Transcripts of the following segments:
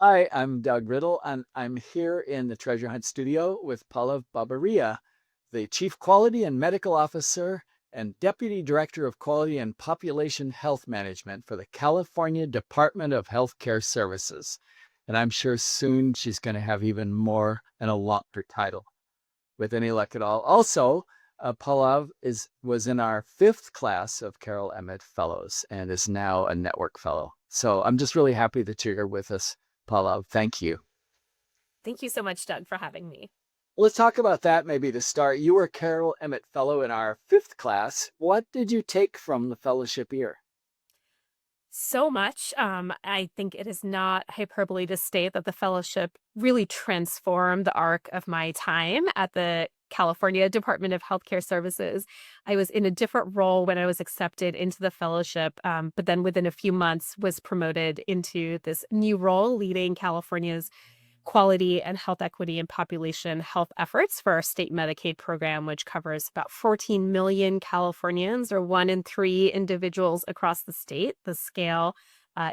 Hi, I'm Doug Riddle, and I'm here in the Treasure Hunt studio with Palav Babaria, the Chief Quality and Medical Officer and Deputy Director of Quality and Population Health Management for the California Department of Healthcare Services. And I'm sure soon she's going to have even more and a longer title with any luck at all. Also, Palav was in our fifth class of Carol Emmett Fellows and is now a network fellow. So I'm just really happy that you're here with us, Palav. Thank you. Thank you so much, Doug, for having me. Let's talk about that maybe to start. You were Carol Emmett Fellow in our fifth class. What did you take from the fellowship year? So much. I think it is not hyperbole to state that the fellowship really transformed the arc of my time at the California Department of Healthcare Services. I was in a different role when I was accepted into the fellowship, but then within a few months was promoted into this new role leading California's quality and health equity and population health efforts for our state Medicaid program, which covers about 14 million Californians, or 1 in 3 individuals across the state. The scale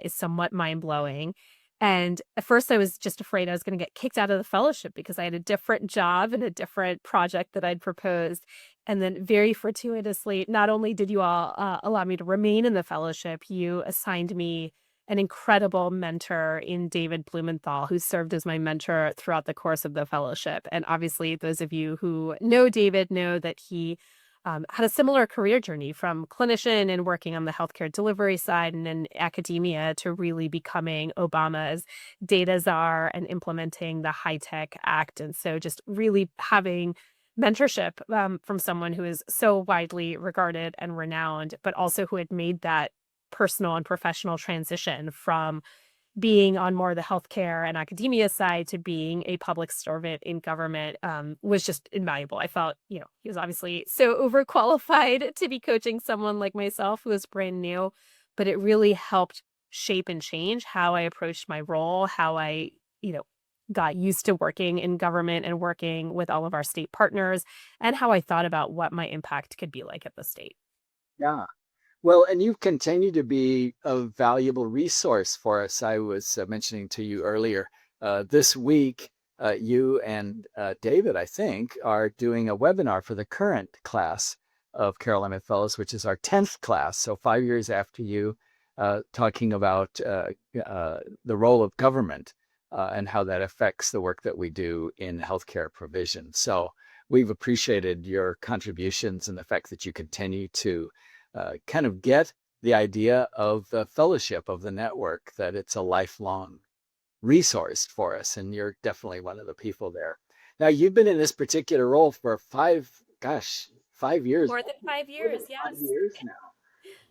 is somewhat mind blowing. And at first, I was just afraid I was going to get kicked out of the fellowship because I had a different job and a different project that I'd proposed. And then, very fortuitously, not only did you all allow me to remain in the fellowship, you assigned me an incredible mentor in David Blumenthal, who served as my mentor throughout the course of the fellowship. And obviously, those of you who know David know that he had a similar career journey from clinician and working on the healthcare delivery side and in academia to really becoming Obama's data czar and implementing the High Tech Act. And so just really having mentorship from someone who is so widely regarded and renowned, but also who had made that personal and professional transition from being on more the healthcare and academia side to being a public servant in government was just invaluable. I felt, he was obviously so overqualified to be coaching someone like myself who was brand new, but it really helped shape and change how I approached my role, how I, you know, got used to working in government and working with all of our state partners, and how I thought about what my impact could be like at the state. Yeah. Well, and you've continued to be a valuable resource for us. I was mentioning to you earlier, this week, you and David, I think, are doing a webinar for the current class of Carol Emmett Fellows, which is our 10th class. So 5 years after you, talking about the role of government and how that affects the work that we do in healthcare provision. So we've appreciated your contributions and the fact that you continue to kind of get the idea of the fellowship of the network, that it's a lifelong resource for us. And you're definitely one of the people there. Now, you've been in this particular role for 5 years, More than five more than years, five yes. years now.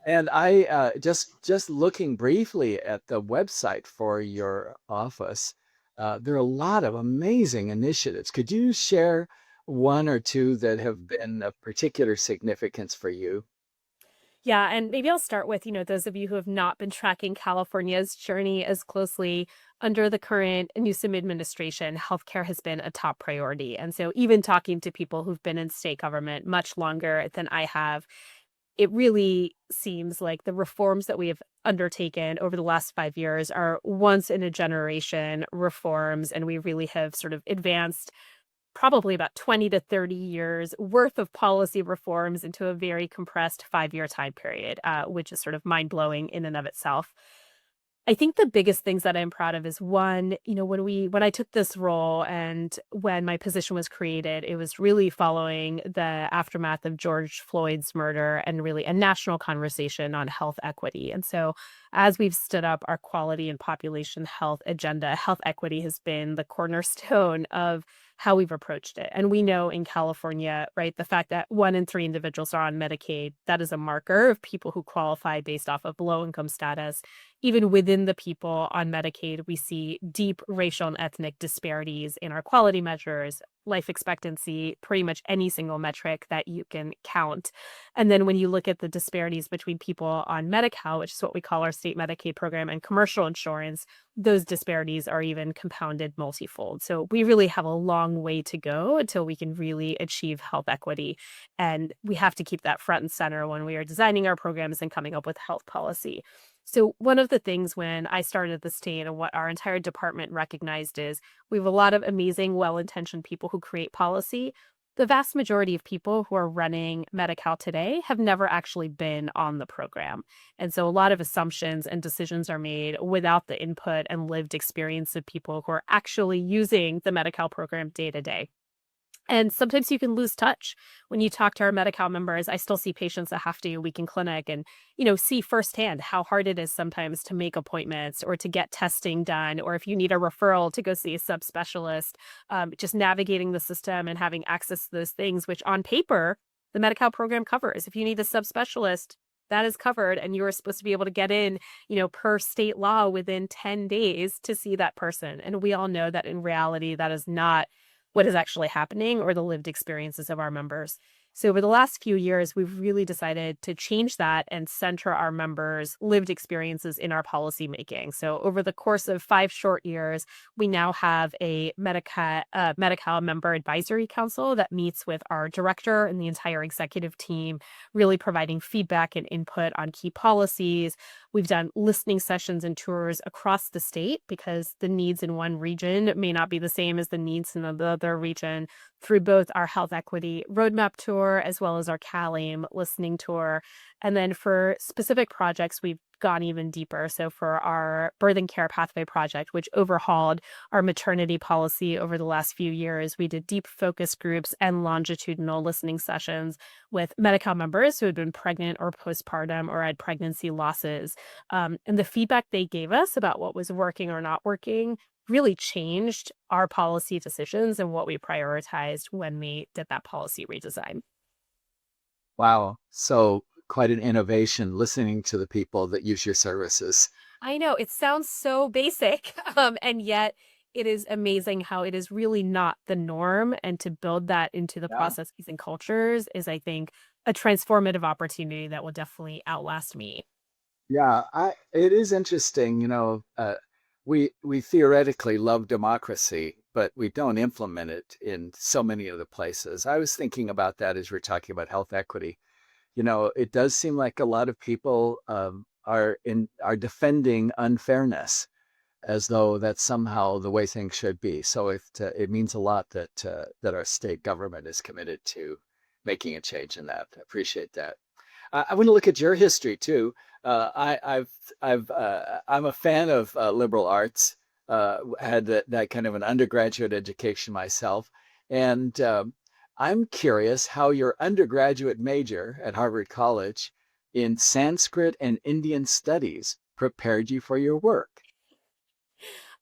And I just looking briefly at the website for your office, there are a lot of amazing initiatives. Could you share one or two that have been of particular significance for you? Yeah, and maybe I'll start with, those of you who have not been tracking California's journey as closely. Under the current Newsom administration, healthcare has been a top priority. And so even talking to people who've been in state government much longer than I have, it really seems like the reforms that we have undertaken over the last 5 years are once in a generation reforms. And we really have sort of advanced probably about 20 to 30 years worth of policy reforms into a very compressed 5 year time period, which is sort of mind blowing in and of itself. I think the biggest things that I'm proud of is one, when I took this role and when my position was created, it was really following the aftermath of George Floyd's murder and really a national conversation on health equity. And so as we've stood up our quality and population health agenda, health equity has been the cornerstone of how we've approached it. And we know in California, right, the fact that 1 in 3 individuals are on Medicaid, that is a marker of people who qualify based off of low income status. Even within the people on Medicaid, we see deep racial and ethnic disparities in our quality measures, life expectancy, pretty much any single metric that you can count. And then when you look at the disparities between people on Medi-Cal, which is what we call our state Medicaid program, and commercial insurance, those disparities are even compounded multifold. So we really have a long way to go until we can really achieve health equity. And we have to keep that front and center when we are designing our programs and coming up with health policy. So one of the things when I started at the state and what our entire department recognized is we have a lot of amazing, well-intentioned people who create policy. The vast majority of people who are running Medi-Cal today have never actually been on the program. And so a lot of assumptions and decisions are made without the input and lived experience of people who are actually using the Medi-Cal program day to day. And sometimes you can lose touch. When you talk to our Medi-Cal members, I still see patients that have to do a week in clinic and, see firsthand how hard it is sometimes to make appointments or to get testing done, or if you need a referral to go see a subspecialist, just navigating the system and having access to those things, which on paper, the Medi-Cal program covers. If you need a subspecialist, that is covered, and you're supposed to be able to get in, per state law within 10 days to see that person. And we all know that in reality, that is not what is actually happening or the lived experiences of our members. So over the last few years, we've really decided to change that and center our members' lived experiences in our policy making. So over the course of 5 short years, we now have a Medi-Cal member advisory council that meets with our director and the entire executive team, really providing feedback and input on key policies. We've done listening sessions and tours across the state because the needs in one region may not be the same as the needs in the other region, through both our health equity roadmap tour as well as our CalAIM listening tour. And then for specific projects, we've gone even deeper. So for our birth and care pathway project, which overhauled our maternity policy over the last few years, we did deep focus groups and longitudinal listening sessions with Medi-Cal members who had been pregnant or postpartum or had pregnancy losses. And the feedback they gave us about what was working or not working really changed our policy decisions and what we prioritized when we did that policy redesign. Wow. So quite an innovation listening to the people that use your services. I know it sounds so basic, and yet it is amazing how it is really not the norm. And to build that into the Yeah. processes and cultures is, I think, a transformative opportunity that will definitely outlast me. Yeah, it is interesting, we theoretically love democracy, but we don't implement it in so many of the places. I was thinking about that as we're talking about health equity. It does seem like a lot of people are defending unfairness as though that's somehow the way things should be. So it means a lot that our state government is committed to making a change in that. I appreciate that. I want to look at your history too. I'm a fan of liberal arts. Had that kind of an undergraduate education myself, and I'm curious how your undergraduate major at Harvard College in Sanskrit and Indian studies prepared you for your work.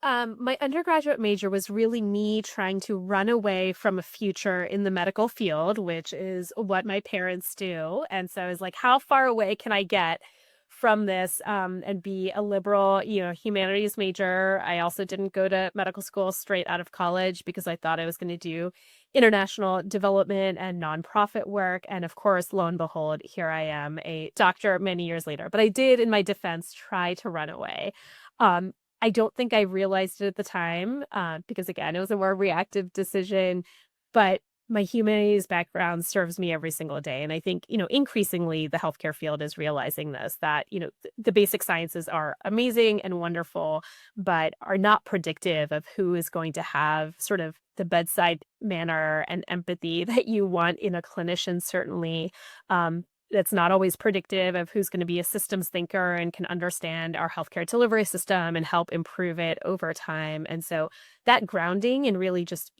My undergraduate major was really me trying to run away from a future in the medical field, which is what my parents do. And so I was like, how far away can I get from this, and be a liberal, humanities major? I also didn't go to medical school straight out of college because I thought I was going to do international development and nonprofit work. And of course, lo and behold, here I am, a doctor many years later. But I did, in my defense, try to run away. Um, I don't think I realized it at the time, because again, it was a more reactive decision, but my humanities background serves me every single day. And I think, increasingly the healthcare field is realizing this, that, the basic sciences are amazing and wonderful, but are not predictive of who is going to have sort of the bedside manner and empathy that you want in a clinician, certainly. That's not always predictive of who's going to be a systems thinker and can understand our healthcare delivery system and help improve it over time. And so that grounding and really just,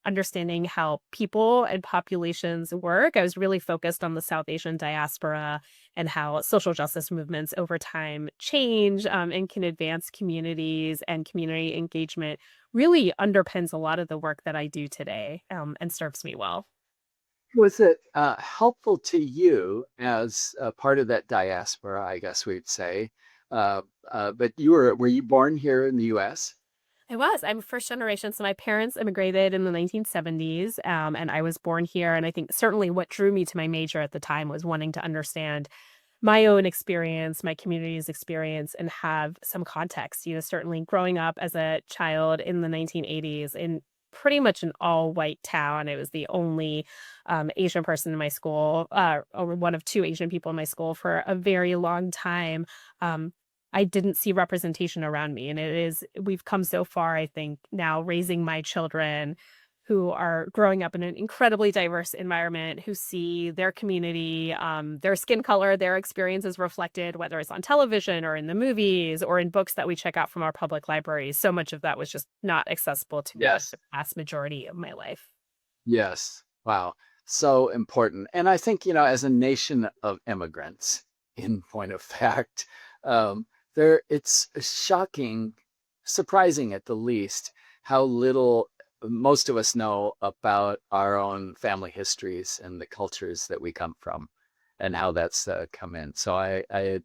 understanding how people and populations work. I was really focused on the South Asian diaspora and how social justice movements over time change, and can advance communities, and community engagement really underpins a lot of the work that I do today, and serves me well. Was it helpful to you as a part of that diaspora, I guess we'd say? But were you born here in the U.S.? I was. I'm first generation. So my parents immigrated in the 1970s, and I was born here. And I think certainly what drew me to my major at the time was wanting to understand my own experience, my community's experience, and have some context. Certainly growing up as a child in the 1980s in pretty much an all white town. I was the only Asian person in my school, or one of two Asian people in my school for a very long time. Um, I didn't see representation around me. And we've come so far, I think, now raising my children who are growing up in an incredibly diverse environment, who see their community, their skin color, their experiences reflected, whether it's on television or in the movies or in books that we check out from our public libraries. So much of that was just not accessible to me Yes. the vast majority of my life. Yes. Wow. So important. And I think, as a nation of immigrants, in point of fact, it's shocking, surprising at the least, how little most of us know about our own family histories and the cultures that we come from and how that's come in. So I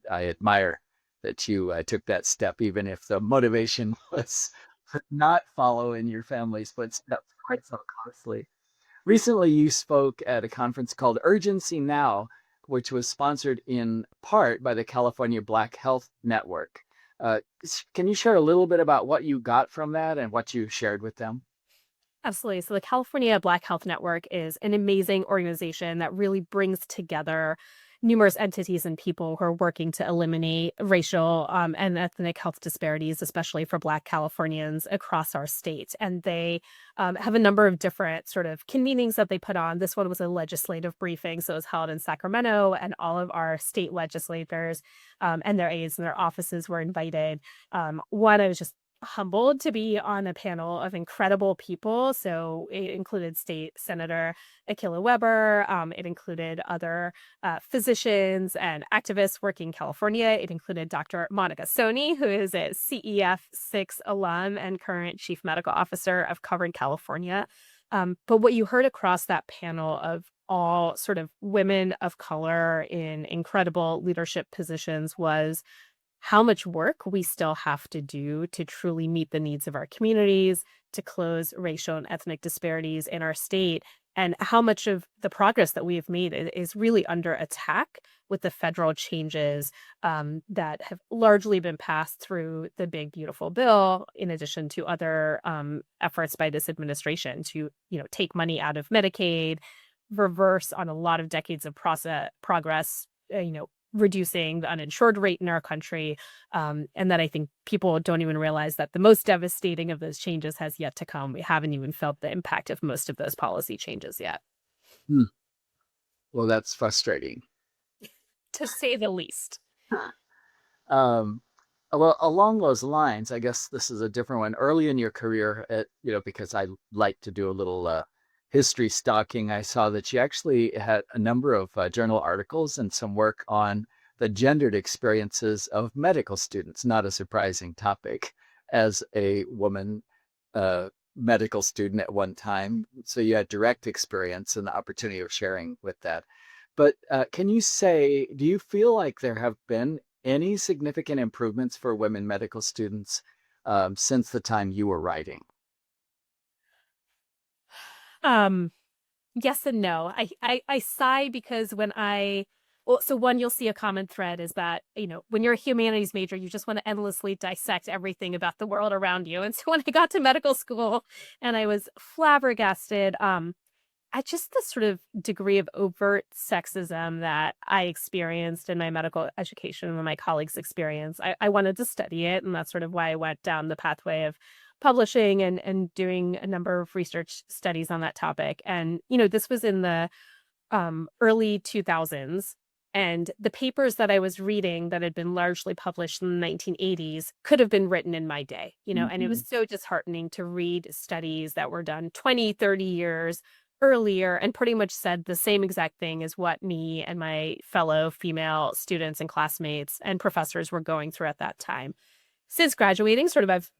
admire that you took that step, even if the motivation was to not follow in your family's footsteps quite so closely. Recently, you spoke at a conference called Urgency Now, which was sponsored in part by the California Black Health Network. Can you share a little bit about what you got from that and what you shared with them? Absolutely. So the California Black Health Network is an amazing organization that really brings together numerous entities and people who are working to eliminate racial and ethnic health disparities, especially for Black Californians across our state. And they have a number of different sort of convenings that they put on. This one was a legislative briefing, so it was held in Sacramento, and all of our state legislators and their aides and their offices were invited. One, I was just humbled to be on a panel of incredible people. So it included State Senator Akila Weber. It included other physicians and activists working in California. It included Dr. Monica Soni, who is a CEF 6 alum and current Chief Medical Officer of Covered California. But what you heard across that panel of all sort of women of color in incredible leadership positions was how much work we still have to do to truly meet the needs of our communities, to close racial and ethnic disparities in our state, and how much of the progress that we have made is really under attack with the federal changes that have largely been passed through the Big Beautiful Bill, in addition to other efforts by this administration to, take money out of Medicaid, reverse on a lot of decades of progress, reducing the uninsured rate in our country. And that I think people don't even realize that the most devastating of those changes has yet to come. We haven't even felt the impact of most of those policy changes yet, Hmm. Well, that's frustrating. to say the least. Um, well, along those lines, I guess this is a different one. Early in your career, because I like to do a little history stalking, I saw that you actually had a number of journal articles and some work on the gendered experiences of medical students. Not a surprising topic as a woman medical student at one time. So you had direct experience and the opportunity of sharing with that. But can you say, do you feel like there have been any significant improvements for women medical students since the time you were writing? Um, yes and no. I sigh because so one, you'll see a common thread is that, when you're a humanities major, you just want to endlessly dissect everything about the world around you. And so when I got to medical school and I was flabbergasted, at just the sort of degree of overt sexism that I experienced in my medical education and my colleagues experience, I wanted to study it. And that's sort of why I went down the pathway of publishing and doing a number of research studies on that topic. And, this was in the early 2000s. And the papers that I was reading that had been largely published in the 1980s could have been written in my day, and it Mhm. was so disheartening to read studies that were done 20, 30 years earlier and pretty much said the same exact thing as what me and my fellow female students and classmates and professors were going through at that time. Since graduating, sort of I've,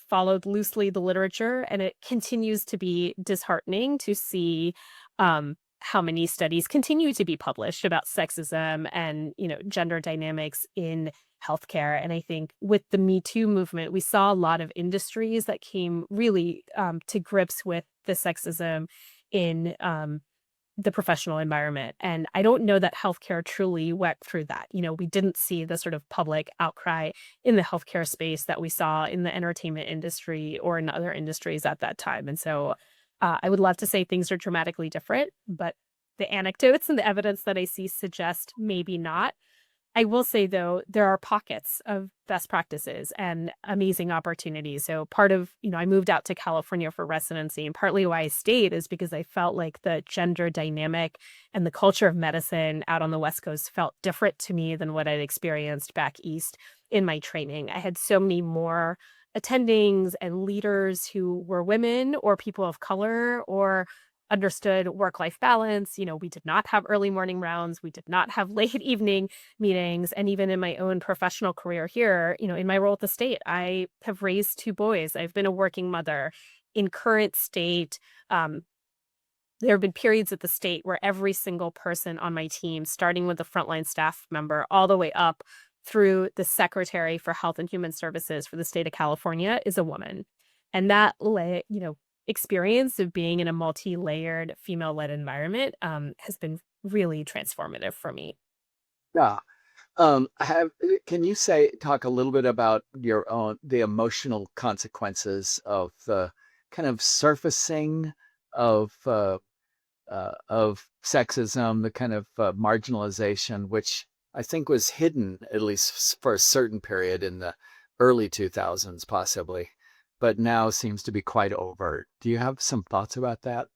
followed loosely the literature, and it continues to be disheartening to see how many studies continue to be published about sexism and, gender dynamics in healthcare. And I think with the Me Too movement, we saw a lot of industries that came really to grips with the sexism in the professional environment. And I don't know that healthcare truly went through that. We didn't see the sort of public outcry in the healthcare space that we saw in the entertainment industry or in other industries at that time. And so I would love to say things are dramatically different, but the anecdotes and the evidence that I see suggest maybe not. I will say, though, there are pockets of best practices and amazing opportunities. So part of, I moved out to California for residency, and partly why I stayed is because I felt like the gender dynamic and the culture of medicine out on the West Coast felt different to me than what I'd experienced back east in my training. I had so many more attendings and leaders who were women or people of color or understood work-life balance. We did not have early morning rounds. We did not have late evening meetings. And even in my own professional career here, in my role at the state, I have raised two boys. I've been a working mother. In current state, um, there have been periods at the state where every single person on my team, starting with the frontline staff member all the way up through the secretary for health and human services for the state of California, is a woman. And that experience of being in a multi-layered female-led environment has been really transformative for me. Yeah. Can you talk a little bit about the emotional consequences of the kind of surfacing of sexism, the kind of marginalization, which I think was hidden, at least for a certain period in the early 2000s, possibly, but now seems to be quite overt. Do you have some thoughts about that?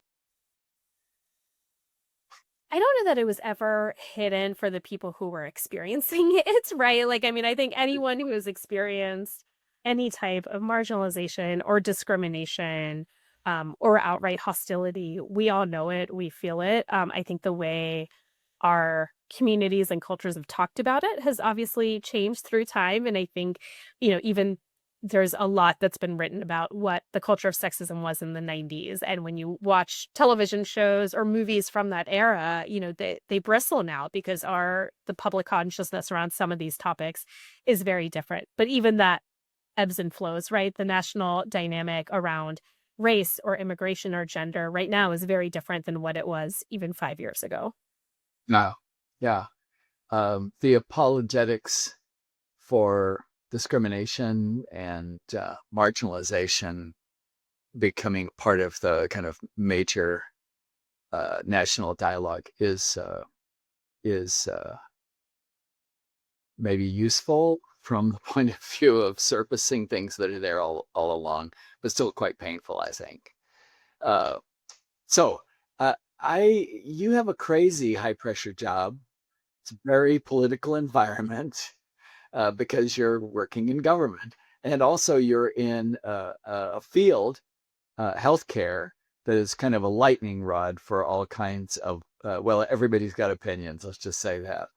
I don't know that it was ever hidden for the people who were experiencing it, right? Like, I mean, I think anyone who has experienced any type of marginalization or discrimination, or outright hostility, we all know it, we feel it. I think the way our communities and cultures have talked about it has obviously changed through time. And I think, even there's a lot that's been written about what the culture of sexism was in the 90s. And when you watch television shows or movies from that era, they bristle now because the public consciousness around some of these topics is very different. But even that ebbs and flows, right? The national dynamic around race or immigration or gender right now is very different than what it was even 5 years ago. No. Yeah. The apologetics for discrimination and marginalization becoming part of the kind of major national dialogue is maybe useful from the point of view of surfacing things that are there all along, but still quite painful, I think. Uh, so you have a crazy high pressure job. It's a very political environment because you're working in government, and also you're in a field, healthcare, that is kind of a lightning rod for all kinds of. Well, everybody's got opinions. Let's just say that.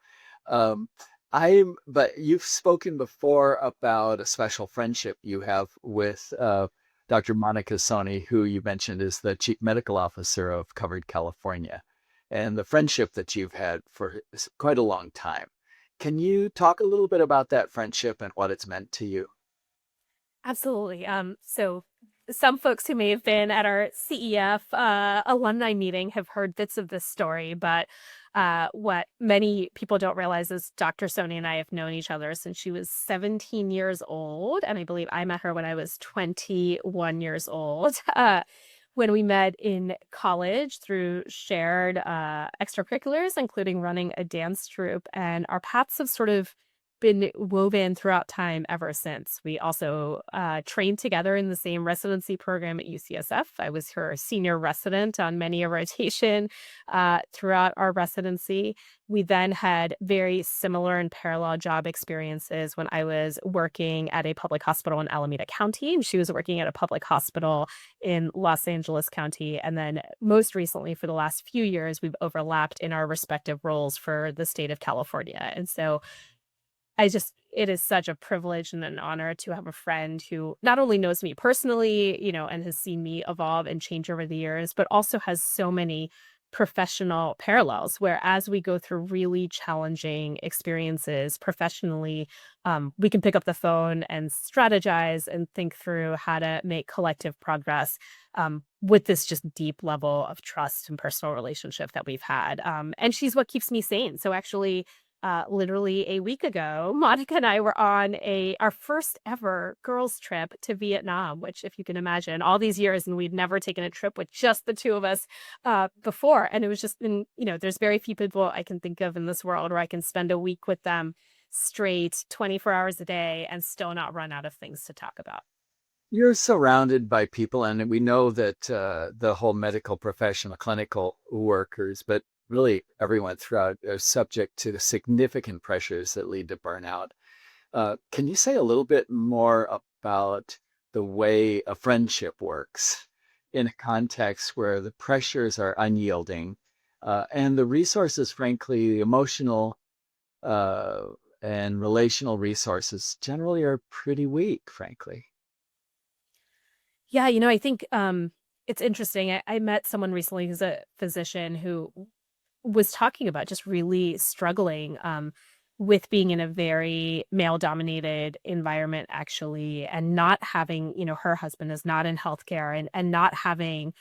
Um, but you've spoken before about a special friendship you have with Dr. Monica Soni, who you mentioned is the chief medical officer of Covered California, and the friendship that you've had for quite a long time. Can you talk a little bit about that friendship and what it's meant to you? Absolutely. So some folks who may have been at our CEF alumni meeting have heard bits of this story, but what many people don't realize is Dr. Soni and I have known each other since she was 17 years old, and I believe I met her when I was 21 years old. When we met in college through shared extracurriculars, including running a dance troupe, and our paths have sort of been woven throughout time ever since. We also trained together in the same residency program at UCSF. I was her senior resident on many a rotation throughout our residency. We then had very similar and parallel job experiences when I was working at a public hospital in Alameda County, and she was working at a public hospital in Los Angeles County. And then most recently, for the last few years, we've overlapped in our respective roles for the state of California. And so it is such a privilege and an honor to have a friend who not only knows me personally, and has seen me evolve and change over the years, but also has so many professional parallels where as we go through really challenging experiences professionally, we can pick up the phone and strategize and think through how to make collective progress with this just deep level of trust and personal relationship that we've had. And she's what keeps me sane. So actually, literally a week ago, Monica and I were on our first ever girls trip to Vietnam, which if you can imagine all these years and we'd never taken a trip with just the two of us before. And it was just there's very few people I can think of in this world where I can spend a week with them straight 24 hours a day and still not run out of things to talk about. You're surrounded by people, and we know that the whole medical profession, clinical workers, but really everyone throughout are subject to the significant pressures that lead to burnout. Can you say a little bit more about the way a friendship works in a context where the pressures are unyielding and the resources, frankly, the emotional uh, and relational resources generally are pretty weak, frankly? Yeah, I think it's interesting. I met someone recently who's a physician who was talking about just really struggling with being in a very male dominated environment, actually, and not having, her husband is not in healthcare, and not having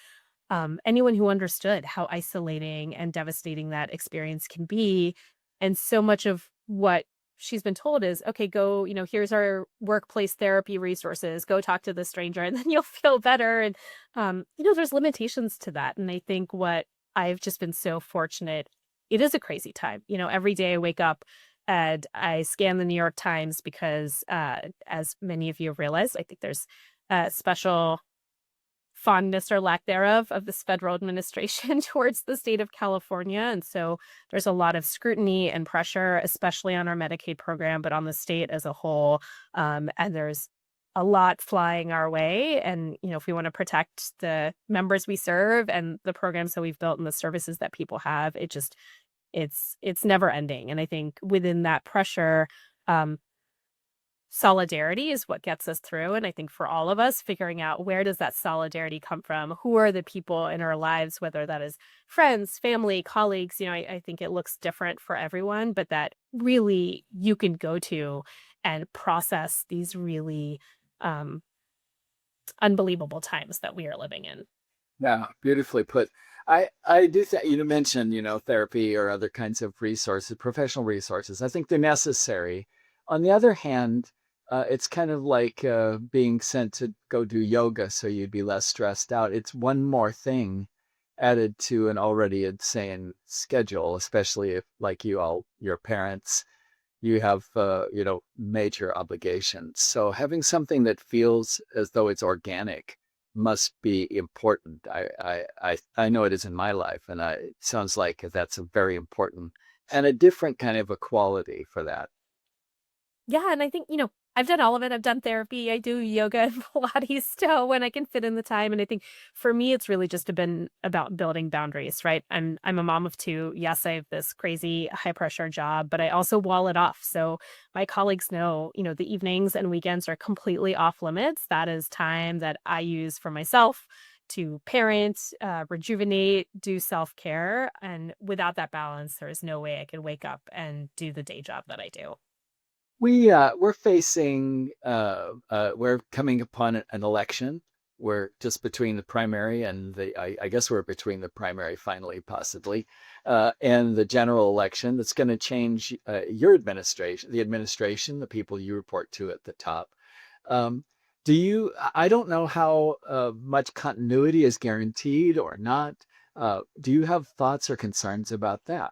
anyone who understood how isolating and devastating that experience can be. And so much of what she's been told is, okay, go, here's our workplace therapy resources, go talk to the stranger, and then you'll feel better. And, there's limitations to that. And I think what I've just been so fortunate, it is a crazy time. Every day I wake up and I scan the New York Times because, as many of you realize, I think there's a special fondness or lack thereof of this federal administration towards the state of California. And so there's a lot of scrutiny and pressure, especially on our Medicaid program, but on the state as a whole. And there's a lot flying our way. And, if we want to protect the members we serve and the programs that we've built and the services that people have, it's never ending. And I think within that pressure, um, solidarity is what gets us through. And I think for all of us, figuring out where does that solidarity come from? Who are the people in our lives, whether that is friends, family, colleagues, I think it looks different for everyone, but that really you can go to and process these really um, unbelievable times that we are living in. Yeah, beautifully put. I do think you mentioned, therapy or other kinds of resources, professional resources. I think they're necessary. On the other hand, it's kind of like being sent to go do yoga so you'd be less stressed out. It's one more thing added to an already insane schedule, especially if, like your parents, you have, major obligations. So having something that feels as though it's organic must be important. I know it is in my life, and it sounds like that's a very important and a different kind of a quality for that. Yeah, and I think, I've done all of it. I've done therapy. I do yoga and Pilates still when I can fit in the time. And I think for me, it's really just been about building boundaries, right? I'm a mom of two. Yes, I have this crazy high pressure job, but I also wall it off. So my colleagues know, the evenings and weekends are completely off limits. That is time that I use for myself to parent, rejuvenate, do self care. And without that balance, there is no way I could wake up and do the day job that I do. We're facing we're coming upon an election. We're just between the primary and I guess we're between the primary finally, possibly, and the general election that's going to change your administration, the administration, the people you report to at the top. Um, I don't know how much continuity is guaranteed or not. Do you have thoughts or concerns about that?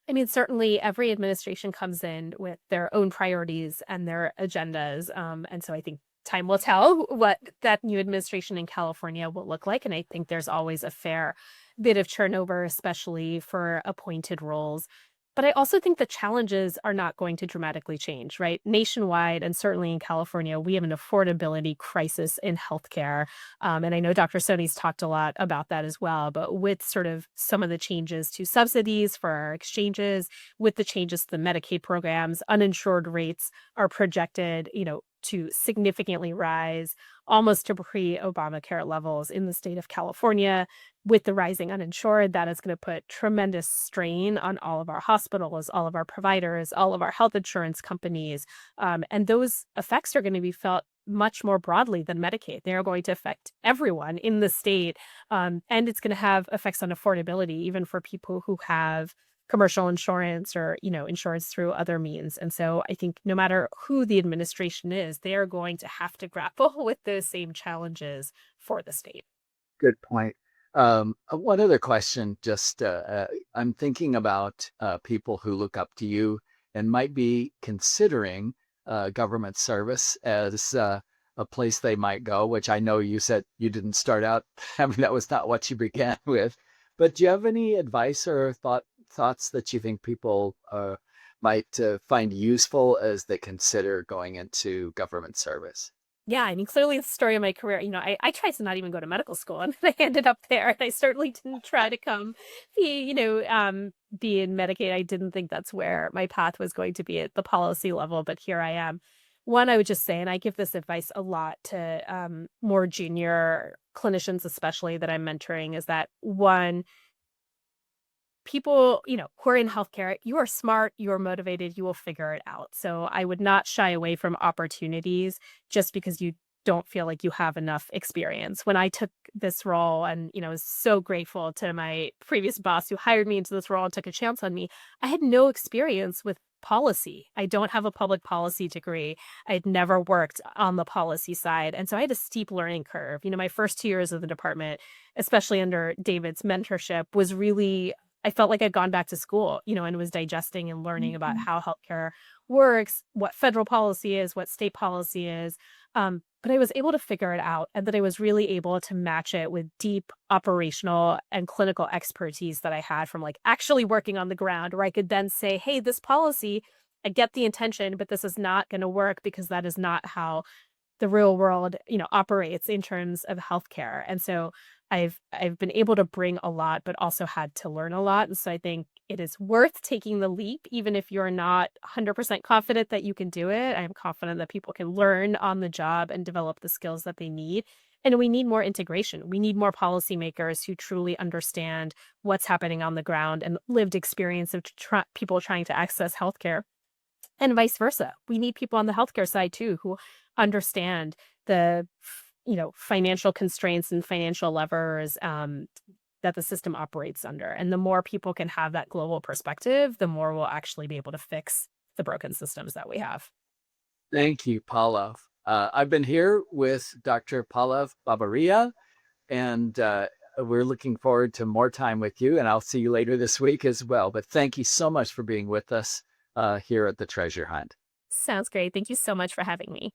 I mean, certainly every administration comes in with their own priorities and their agendas. And so I think time will tell what that new administration in California will look like. And I think there's always a fair bit of turnover, especially for appointed roles. But I also think the challenges are not going to dramatically change, right? Nationwide, and certainly in California, we have an affordability crisis in healthcare. And I know Dr. Soni's talked a lot about that as well. But with sort of some of the changes to subsidies for our exchanges, with the changes to the Medicaid programs, uninsured rates are projected, to significantly rise almost to pre-Obamacare levels in the state of California. With the rising uninsured, that is going to put tremendous strain on all of our hospitals, all of our providers, all of our health insurance companies. And those effects are going to be felt much more broadly than Medicaid. They are going to affect everyone in the state. And it's going to have effects on affordability, even for people who have commercial insurance or, insurance through other means. And so I think no matter who the administration is, they are going to have to grapple with those same challenges for the state. Good point. One other question, just I'm thinking about people who look up to you and might be considering government service as a place they might go, which I know you said you didn't start out. I mean, that was not what you began with. But do you have any advice or thoughts that you think people might find useful as they consider going into government service? Yeah, I mean, clearly the story of my career, I tried to not even go to medical school and I ended up there. And I certainly didn't try to come be in Medicaid. I didn't think that's where my path was going to be at the policy level, but here I am. One, I would just say, and I give this advice a lot to more junior clinicians, especially that I'm mentoring, is that one, people, who are in healthcare, you are smart, you are motivated, you will figure it out. So I would not shy away from opportunities just because you don't feel like you have enough experience. When I took this role and, was so grateful to my previous boss who hired me into this role and took a chance on me, I had no experience with policy. I don't have a public policy degree. I'd never worked on the policy side. And so I had a steep learning curve. My first 2 years of the department, especially under David's mentorship, was really, I felt like I'd gone back to school, and was digesting and learning about how healthcare works, what federal policy is, what state policy is. But I was able to figure it out, and that I was really able to match it with deep operational and clinical expertise that I had from like actually working on the ground, where I could then say, hey, this policy, I get the intention, but this is not going to work because that is not how the real world, operates in terms of healthcare. And so I've been able to bring a lot, but also had to learn a lot. And so I think it is worth taking the leap, even if you're not 100% confident that you can do it. I'm confident that people can learn on the job and develop the skills that they need. And we need more integration. We need more policymakers who truly understand what's happening on the ground and lived experience of people trying to access healthcare, and vice versa. We need people on the healthcare side too who understand the financial constraints and financial levers that the system operates under. And the more people can have that global perspective, the more we'll actually be able to fix the broken systems that we have. Thank you, Palav. I've been here with Dr. Palav Babaria, and we're looking forward to more time with you. And I'll see you later this week as well. But thank you so much for being with us here at the Treasure Hunt. Sounds great. Thank you so much for having me.